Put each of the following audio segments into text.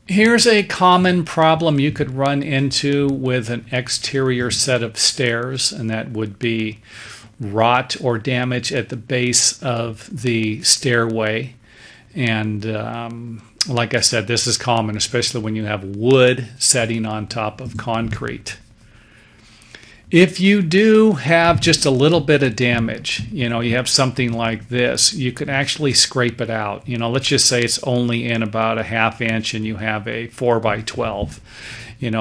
Here's a common problem you could run into with an exterior set of stairs, and that would be rot or damage at the base of the stairway. And like I said, this is common, especially when you have wood setting on top of concrete. If you do have just a little bit of damage, you have something like this, you can actually scrape it out. Let's just say it's only in about a ½ inch and you have a 4x12.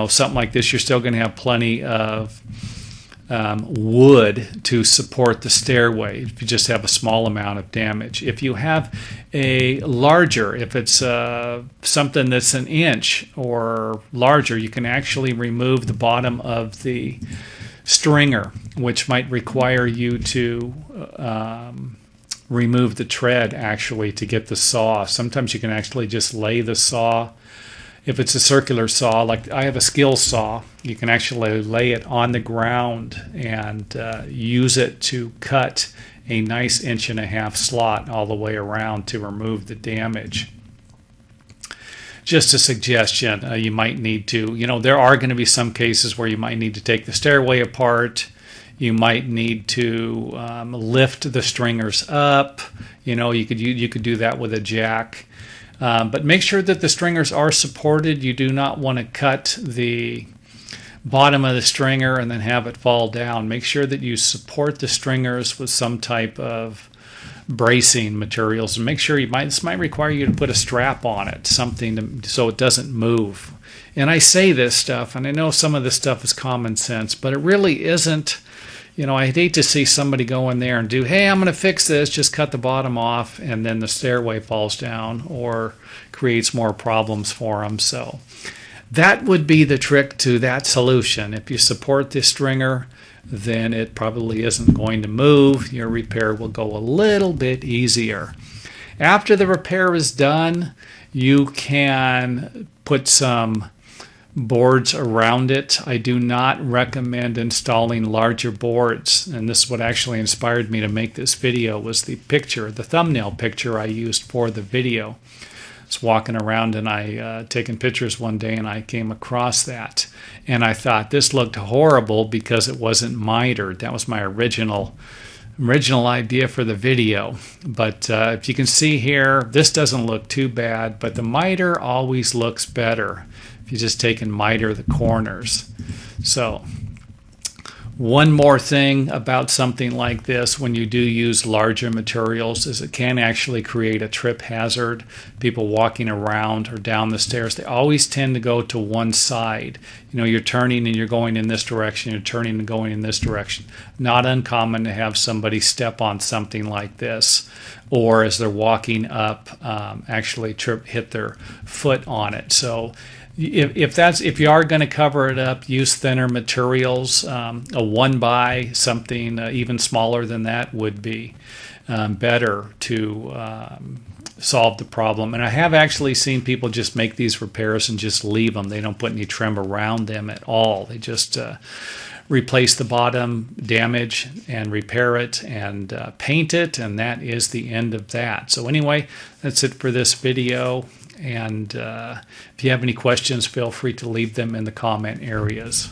Something like this, you're still going to have plenty of wood to support the stairway if you just have a small amount of damage. If you have a larger, if it's something that's an inch or larger, you can actually remove the bottom of the stringer, which might require you to remove the tread actually to get the saw. Sometimes you can actually just lay the saw. If it's a circular saw, like I have a skill saw, you can actually lay it on the ground and use it to cut a nice 1.5-inch slot all the way around to remove the damage. Just a suggestion, you might need to, there are going to be some cases where you might need to take the stairway apart. You might need to lift the stringers up. You could do that with a jack. But make sure that the stringers are supported. You do not want to cut the bottom of the stringer and then have it fall down. Make sure that you support the stringers with some type of bracing materials, and make sure this might require you to put a strap on it, something so it doesn't move. And I say this stuff, and I know some of this stuff is common sense, but it really isn't. I'd hate to see somebody go in there and do, hey, I'm going to fix this, just cut the bottom off, and then the stairway falls down or creates more problems for them. So that would be the trick to that solution. If you support the stringer, then it probably isn't going to move. Your repair will go a little bit easier. After the repair is done, you can put some boards around it. I do not recommend installing larger boards, and this is what actually inspired me to make this video, was the thumbnail picture I used for the video. I was walking around and I taking pictures one day and I came across that, and I thought this looked horrible because it wasn't mitered. That was my original idea for the video. But if you can see here, this doesn't look too bad, but the miter always looks better if you just take and miter the corners. So one more thing about something like this, when you do use larger materials, is it can actually create a trip hazard. People walking around or down the stairs, they always tend to go to one side. You're turning and you're going in this direction, you're turning and going in this direction. Not uncommon to have somebody step on something like this, or as they're walking up, actually hit their foot on it. So if you are going to cover it up, use thinner materials. A 1x, something even smaller than that would be better to solve the problem. And I have actually seen people just make these repairs and just leave them. They don't put any trim around them at all. They just replace the bottom damage and repair it and paint it, and that is the end of that. So anyway, that's it for this video. And if you have any questions, feel free to leave them in the comment areas.